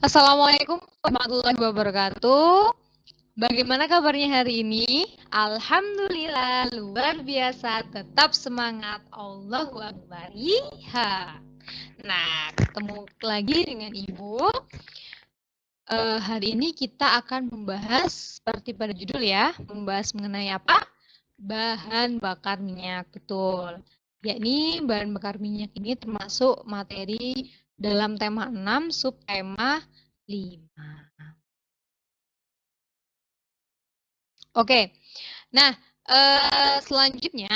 Assalamualaikum warahmatullahi wabarakatuh. Bagaimana kabarnya hari ini? Alhamdulillah, luar biasa, tetap semangat. Allahu Akbar. Iha. Nah, ketemu lagi dengan Ibu. Hari ini kita akan membahas, seperti pada judul ya, membahas mengenai apa? Bahan bakar minyak, betul. Yakni bahan bakar minyak ini termasuk materi dalam tema 6, subtema 5. Oke, nah selanjutnya,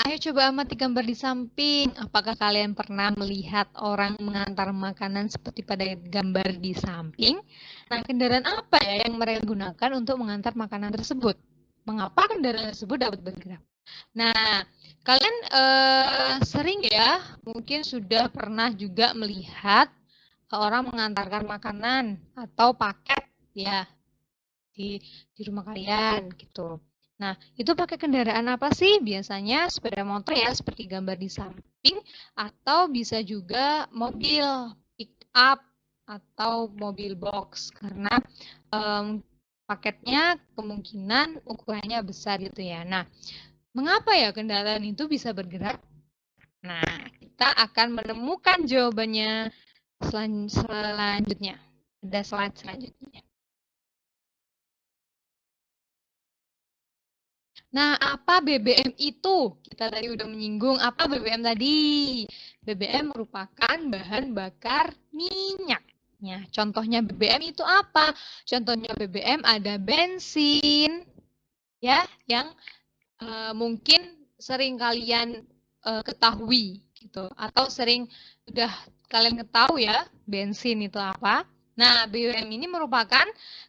ayo coba amati gambar di samping. Apakah kalian pernah melihat orang mengantar makanan seperti pada gambar di samping? Nah, kendaraan apa ya yang mereka gunakan untuk mengantar makanan tersebut? Mengapa kendaraan tersebut dapat bergerak? Nah, kalian sering ya, mungkin sudah pernah juga melihat orang mengantarkan makanan atau paket ya di rumah kalian gitu. Nah, itu pakai kendaraan apa sih? Biasanya sepeda motor ya, seperti gambar di samping, atau bisa juga mobil pick up atau mobil box karena paketnya kemungkinan ukurannya besar gitu ya. Nah, mengapa ya kendaraan itu bisa bergerak? Nah, kita akan menemukan jawabannya selanjutnya. Ada slide selanjutnya. Nah, apa BBM itu? Kita tadi udah menyinggung apa BBM tadi. BBM merupakan bahan bakar minyak. Ya, contohnya BBM itu apa? Contohnya BBM ada bensin, ya, yang mungkin sering kalian ketahui, gitu. Atau sering udah kalian ketahui ya, bensin itu apa? Nah, BBM ini merupakan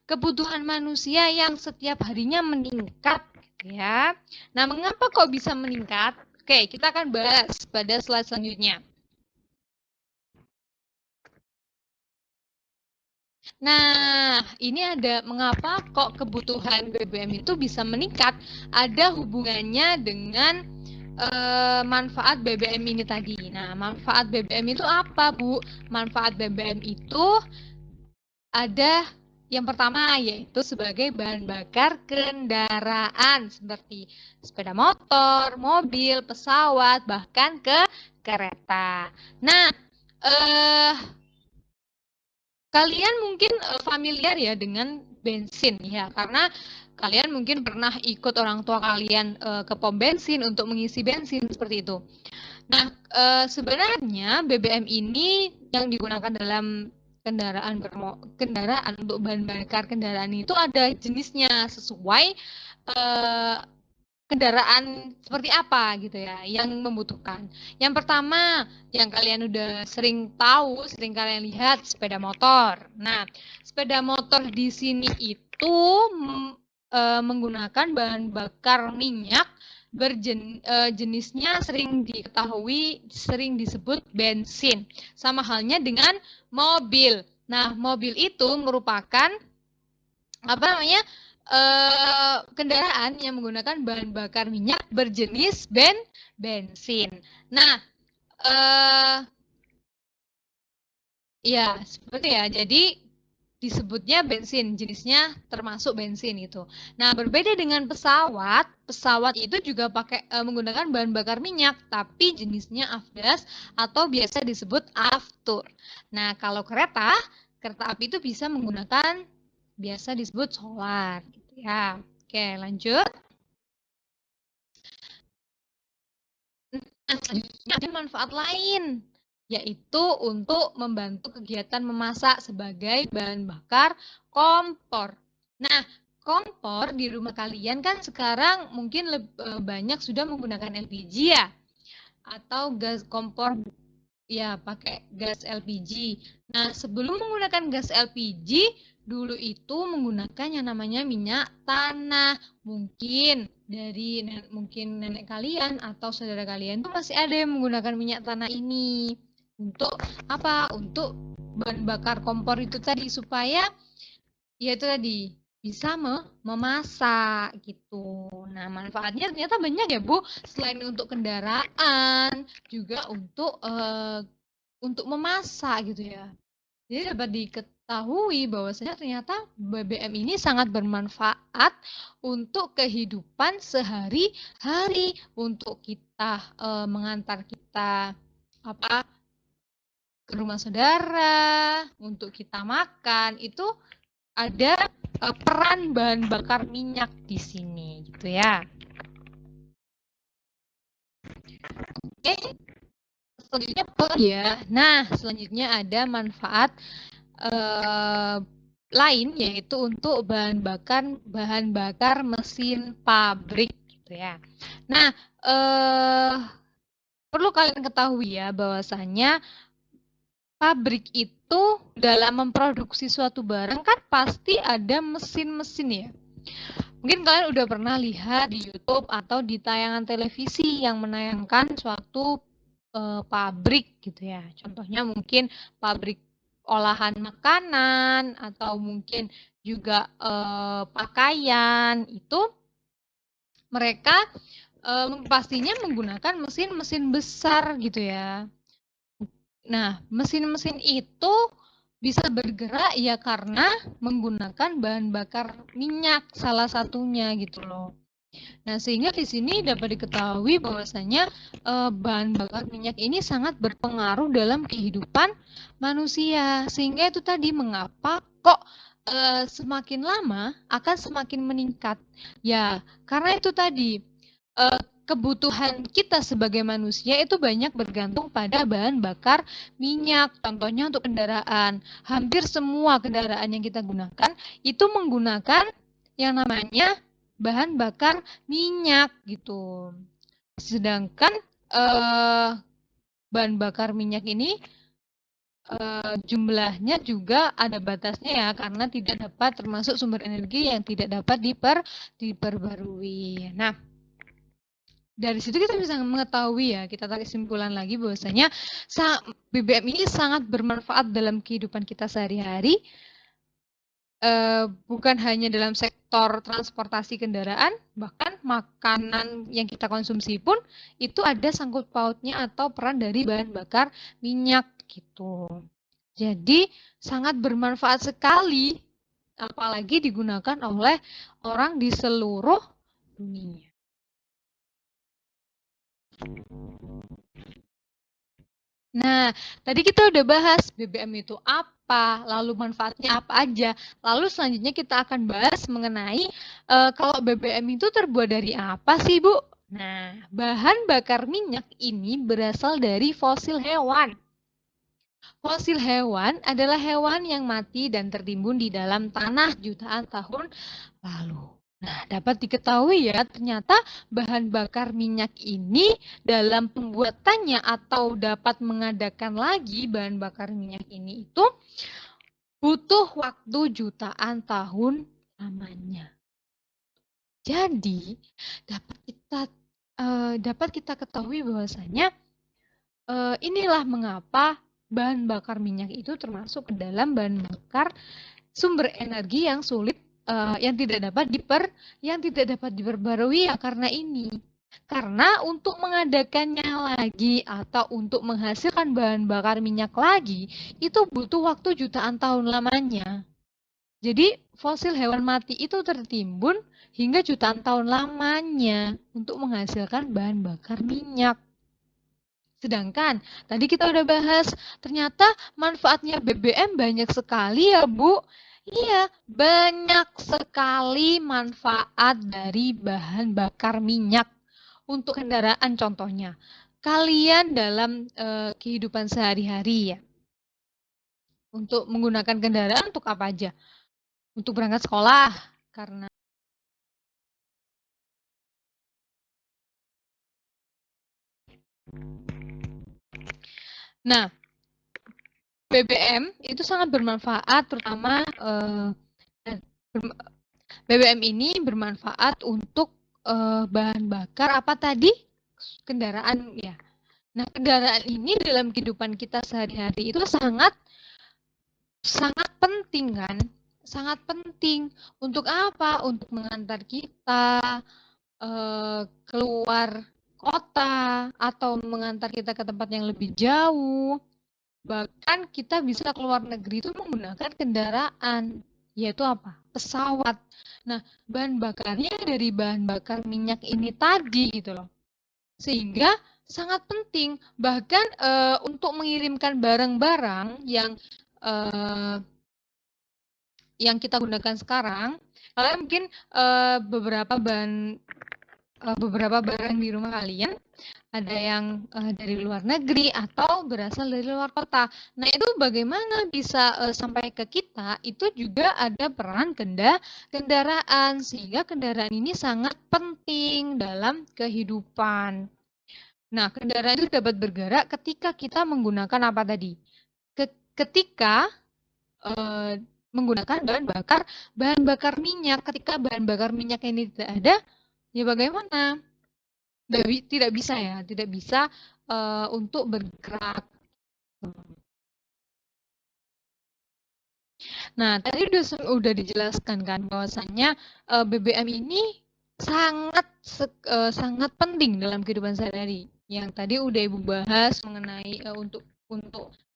kebutuhan manusia yang setiap harinya meningkat, ya. Nah, mengapa kok bisa meningkat? Oke, kita akan bahas pada slide selanjutnya. Nah, ini ada mengapa kok kebutuhan BBM itu bisa meningkat? Ada hubungannya dengan manfaat BBM ini tadi. Nah, manfaat BBM itu apa, Bu? Manfaat BBM itu ada yang pertama yaitu sebagai bahan bakar kendaraan seperti sepeda motor, mobil, pesawat, bahkan ke kereta. Nah, kalian mungkin familiar ya dengan bensin ya, karena kalian mungkin pernah ikut orang tua kalian ke pom bensin untuk mengisi bensin seperti itu. Nah, sebenarnya BBM ini yang digunakan dalam kendaraan untuk bahan bakar kendaraan itu ada jenisnya sesuai kendaraan seperti apa gitu ya yang membutuhkan. Yang pertama yang kalian udah sering tahu, sering kalian lihat sepeda motor. Nah, sepeda motor di sini itu menggunakan bahan bakar minyak jenisnya sering diketahui, sering disebut bensin. Sama halnya dengan mobil. Nah, mobil itu merupakan apa namanya kendaraan yang menggunakan bahan bakar minyak berjenis bensin. Nah, ya seperti ya. Jadi disebutnya bensin, jenisnya termasuk bensin itu. Nah, berbeda dengan pesawat, pesawat itu juga pakai menggunakan bahan bakar minyak, tapi jenisnya afgas atau biasa disebut aftur. Nah, kalau kereta api itu bisa menggunakan biasa disebut solar, gitu ya. Oke, lanjut. Nah, selanjutnya ada manfaat lain, yaitu untuk membantu kegiatan memasak sebagai bahan bakar kompor. Nah, kompor di rumah kalian kan sekarang mungkin banyak sudah menggunakan LPG ya, atau gas kompor ya pakai gas LPG. Nah, sebelum menggunakan gas LPG, dulu itu menggunakan yang namanya minyak tanah. Mungkin dari mungkin nenek kalian atau saudara kalian tuh masih ada yang menggunakan minyak tanah ini. Untuk apa? Untuk bahan bakar kompor itu tadi supaya ya itu tadi bisa memasak gitu. Nah, manfaatnya ternyata banyak ya, Bu. Selain untuk kendaraan, juga untuk memasak gitu ya. Jadi dapat diketahui bahwasanya ternyata BBM ini sangat bermanfaat untuk kehidupan sehari-hari, untuk kita mengantar kita apa ke rumah saudara, untuk kita makan, itu ada peran bahan bakar minyak di sini gitu ya. Oke, selanjutnya apa ya? Nah, selanjutnya ada manfaat lain, yaitu untuk bahan bakar mesin pabrik gitu ya. Nah, perlu kalian ketahui ya bahwasanya pabrik itu dalam memproduksi suatu barang kan pasti ada mesin-mesin ya. Mungkin kalian udah pernah lihat di YouTube atau di tayangan televisi yang menayangkan suatu pabrik gitu ya. Contohnya mungkin pabrik olahan makanan atau mungkin juga pakaian, itu mereka pastinya menggunakan mesin-mesin besar gitu ya. Nah, mesin-mesin itu bisa bergerak ya karena menggunakan bahan bakar minyak salah satunya gitu loh. Nah, sehingga di sini dapat diketahui bahwasanya bahan bakar minyak ini sangat berpengaruh dalam kehidupan manusia. Sehingga itu tadi mengapa kok semakin lama akan semakin meningkat. Ya, karena itu tadi kebutuhan kita sebagai manusia itu banyak bergantung pada bahan bakar minyak. Contohnya untuk kendaraan. Hampir semua kendaraan yang kita gunakan itu menggunakan yang namanya bahan bakar minyak gitu. Sedangkan bahan bakar minyak ini jumlahnya juga ada batasnya ya, karena tidak dapat termasuk sumber energi yang tidak dapat diperbarui. Nah, dari situ kita bisa mengetahui ya, kita tarik kesimpulan lagi bahwasanya BBM ini sangat bermanfaat dalam kehidupan kita sehari-hari, bukan hanya dalam sektor transportasi kendaraan, bahkan makanan yang kita konsumsi pun itu ada sangkut pautnya atau peran dari bahan bakar minyak gitu. Jadi sangat bermanfaat sekali, apalagi digunakan oleh orang di seluruh dunia. Nah, tadi kita udah bahas BBM itu apa, lalu manfaatnya apa aja. Lalu selanjutnya kita akan bahas mengenai kalau BBM itu terbuat dari apa sih, Bu? Nah, bahan bakar minyak ini berasal dari fosil hewan. Fosil hewan adalah hewan yang mati dan tertimbun di dalam tanah jutaan tahun lalu. Nah, dapat diketahui ya, ternyata bahan bakar minyak ini dalam pembuatannya atau dapat mengadakan lagi bahan bakar minyak ini itu butuh waktu jutaan tahun lamanya. Jadi, dapat kita ketahui bahwasanya inilah mengapa bahan bakar minyak itu termasuk ke dalam bahan bakar sumber energi yang sulit, yang tidak dapat diperbarui ya karena ini. Karena untuk mengadakannya lagi atau untuk menghasilkan bahan bakar minyak lagi itu butuh waktu jutaan tahun lamanya. Jadi fosil hewan mati itu tertimbun hingga jutaan tahun lamanya untuk menghasilkan bahan bakar minyak. Sedangkan tadi kita udah bahas, ternyata manfaatnya BBM banyak sekali ya, Bu. Iya, banyak sekali manfaat dari bahan bakar minyak untuk kendaraan contohnya. Kalian dalam kehidupan sehari-hari ya, untuk menggunakan kendaraan untuk apa aja? Untuk berangkat sekolah, karena nah, BBM itu sangat bermanfaat, terutama BBM ini bermanfaat untuk bahan bakar apa tadi? Kendaraan ya. Nah, kendaraan ini dalam kehidupan kita sehari-hari itu sangat penting kan? sangat penting. Untuk apa? Untuk mengantar kita keluar kota atau mengantar kita ke tempat yang lebih jauh. Bahkan kita bisa keluar negeri itu menggunakan kendaraan, yaitu apa? Pesawat. Nah, bahan bakarnya dari bahan bakar minyak ini tadi gitu loh. Sehingga sangat penting bahkan untuk mengirimkan barang-barang yang kita gunakan sekarang. Kalian mungkin beberapa barang di rumah kalian ada yang dari luar negeri atau berasal dari luar kota. Nah, itu bagaimana bisa sampai ke kita? Itu juga ada peran kendaraan, sehingga kendaraan ini sangat penting dalam kehidupan. Nah, kendaraan itu dapat bergerak ketika kita menggunakan apa tadi? Ketika menggunakan bahan bakar minyak. Ketika bahan bakar minyak ini tidak ada, ya bagaimana? Tidak bisa ya, tidak bisa untuk bergerak. Nah, tadi udah dijelaskan kan bahwasanya BBM ini sangat penting dalam kehidupan sehari-hari. Yang tadi udah Ibu bahas mengenai untuk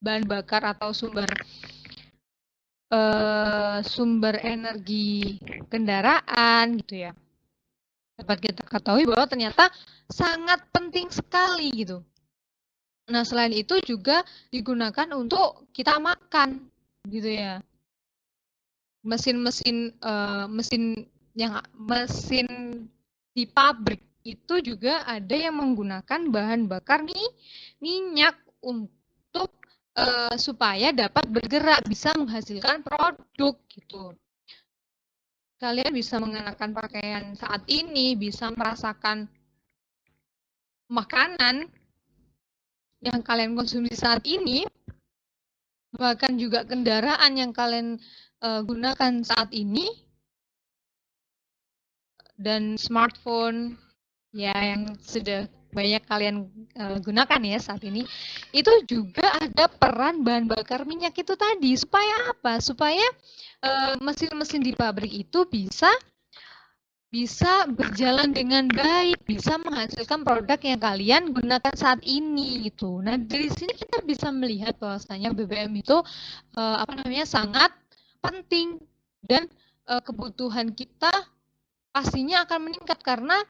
bahan bakar atau sumber energi kendaraan gitu ya. Dapat kita ketahui bahwa ternyata sangat penting sekali gitu. Nah, selain itu juga digunakan untuk kita makan gitu ya. Mesin di pabrik itu juga ada yang menggunakan bahan bakar minyak untuk supaya dapat bergerak, bisa menghasilkan produk gitu. Kalian bisa mengenakan pakaian saat ini, bisa merasakan makanan yang kalian konsumsi saat ini, bahkan juga kendaraan yang kalian gunakan saat ini, dan smartphone ya yang sudah banyak kalian gunakan ya saat ini, itu juga ada peran bahan bakar minyak itu tadi. Supaya apa? Supaya mesin-mesin di pabrik itu bisa berjalan dengan baik, bisa menghasilkan produk yang kalian gunakan saat ini gitu. Nah, dari sini kita bisa melihat bahwasanya BBM itu sangat penting, dan kebutuhan kita pastinya akan meningkat karena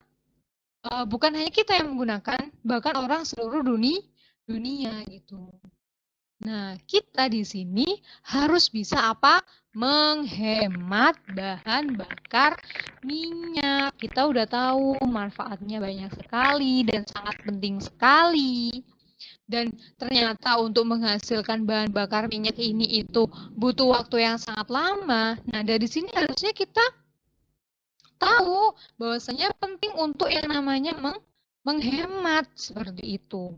bukan hanya kita yang menggunakan, bahkan orang seluruh dunia gitu. Nah, kita di sini harus bisa apa? Menghemat bahan bakar minyak. Kita udah tahu manfaatnya banyak sekali dan sangat penting sekali. Dan ternyata untuk menghasilkan bahan bakar minyak ini itu butuh waktu yang sangat lama. Nah, dari sini harusnya kita tahu bahwasanya penting untuk yang namanya menghemat seperti itu.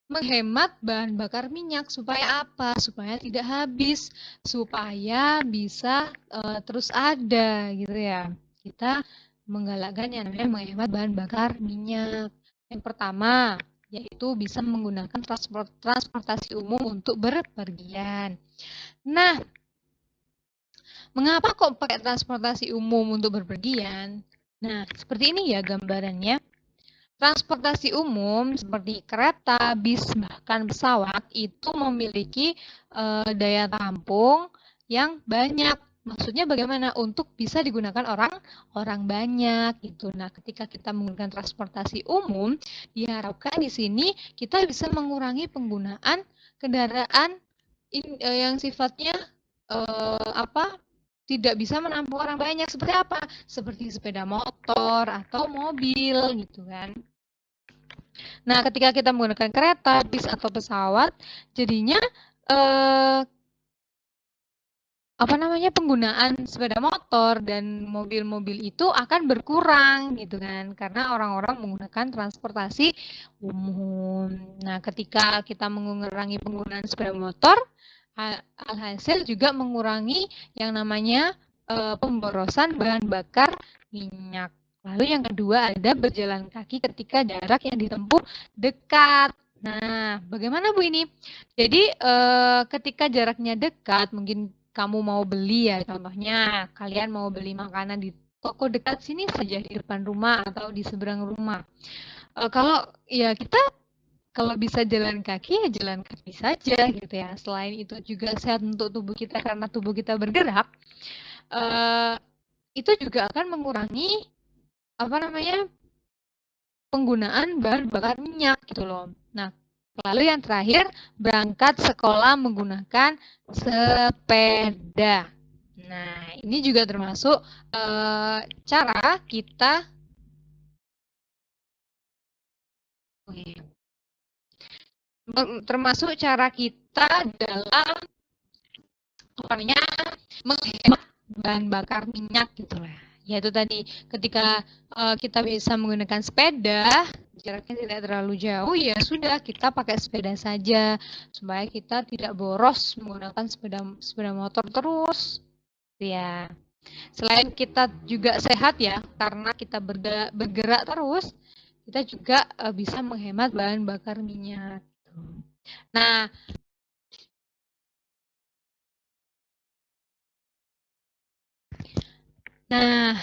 Menghemat bahan bakar minyak supaya apa? Supaya tidak habis, supaya bisa terus ada gitu ya. Kita menggalakkan yang namanya menghemat bahan bakar minyak. Yang pertama, yaitu bisa menggunakan transportasi umum untuk berpergian. Nah, mengapa kok pakai transportasi umum untuk berpergian? Nah, seperti ini ya gambarannya. Transportasi umum seperti kereta, bis, bahkan pesawat itu memiliki daya tampung yang banyak. Maksudnya bagaimana? Untuk bisa digunakan orang banyak gitu. Nah, ketika kita menggunakan transportasi umum, diharapkan di sini kita bisa mengurangi penggunaan kendaraan yang sifatnya tidak bisa menampung orang banyak. Seperti apa? Seperti sepeda motor atau mobil gitu kan. Nah, ketika kita menggunakan kereta, bis atau pesawat, jadinya penggunaan sepeda motor dan mobil-mobil itu akan berkurang gitu kan, karena orang-orang menggunakan transportasi umum. Nah, ketika kita mengurangi penggunaan sepeda motor, alhasil juga mengurangi yang namanya pemborosan bahan bakar minyak. Lalu yang kedua ada berjalan kaki ketika jarak yang ditempuh dekat. Nah, bagaimana Bu ini? Jadi ketika jaraknya dekat, mungkin kamu mau beli ya, contohnya kalian mau beli makanan di toko dekat sini saja di depan rumah atau di seberang rumah. Kalau ya kita kalau bisa jalan kaki ya jalan kaki saja gitu ya. Selain itu juga sehat untuk tubuh kita karena tubuh kita bergerak. Itu juga akan mengurangi penggunaan bahan bakar minyak gitu loh. Nah, lalu yang terakhir berangkat sekolah menggunakan sepeda. Nah, ini juga termasuk cara kita dalam menghemat bahan bakar minyak gitu lah. Yaitu tadi ketika kita bisa menggunakan sepeda, jaraknya tidak terlalu jauh, ya sudah kita pakai sepeda saja supaya kita tidak boros menggunakan sepeda motor terus. Ya. Selain kita juga sehat ya, karena kita bergerak terus, kita juga bisa menghemat bahan bakar minyak. Nah,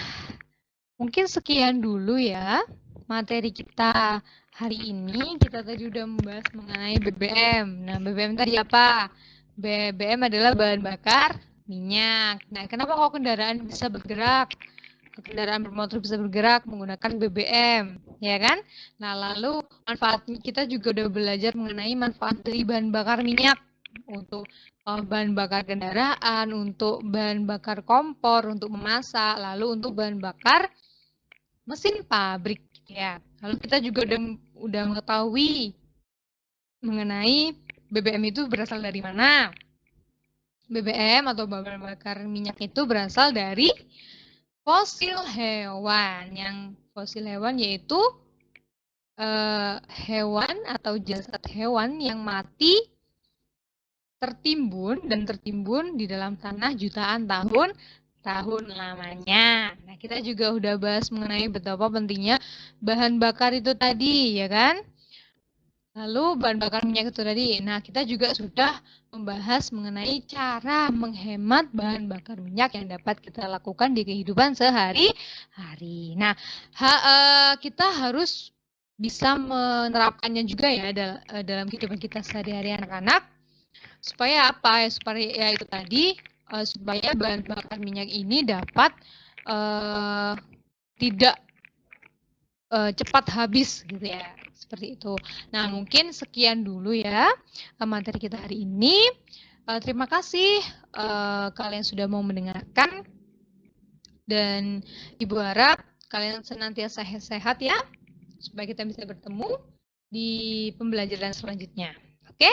mungkin sekian dulu ya materi kita hari ini. Kita tadi udah membahas mengenai BBM. Nah, BBM tadi apa? BBM adalah bahan bakar minyak. Nah, kenapa kok kendaraan bisa bergerak? Kendaraan bermotor bisa bergerak menggunakan BBM, ya kan? Nah, lalu manfaatnya kita juga udah belajar mengenai manfaat dari bahan bakar minyak untuk bahan bakar kendaraan, untuk bahan bakar kompor, untuk memasak, lalu untuk bahan bakar mesin pabrik, ya. Lalu kita juga udah mengetahui mengenai BBM itu berasal dari mana. BBM atau bahan bakar minyak itu berasal dari fosil hewan. Yang fosil hewan yaitu hewan atau jasad hewan yang mati tertimbun di dalam tanah jutaan tahun lamanya. Nah, kita juga udah bahas mengenai betapa pentingnya bahan bakar itu tadi, ya kan? Lalu bahan bakar minyak itu tadi. Nah, kita juga sudah membahas mengenai cara menghemat bahan bakar minyak yang dapat kita lakukan di kehidupan sehari-hari. Nah, kita harus bisa menerapkannya juga ya dalam kehidupan kita sehari-hari anak-anak. Supaya apa? Supaya ya itu tadi, supaya bahan bakar minyak ini dapat tidak cepat habis gitu ya. Seperti itu. Nah, mungkin sekian dulu ya materi kita hari ini. Terima kasih kalian sudah mau mendengarkan. Dan Ibu harap kalian senantiasa sehat ya, supaya kita bisa bertemu di pembelajaran selanjutnya. Oke?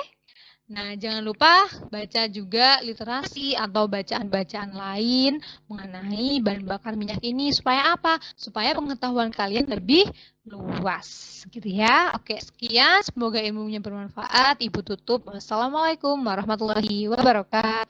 Nah, jangan lupa baca juga literasi atau bacaan-bacaan lain mengenai bahan bakar minyak ini. Supaya apa? Supaya pengetahuan kalian lebih luas. Gitu ya. Oke, sekian. Semoga ilmunya bermanfaat. Ibu tutup. Wassalamualaikum warahmatullahi wabarakatuh.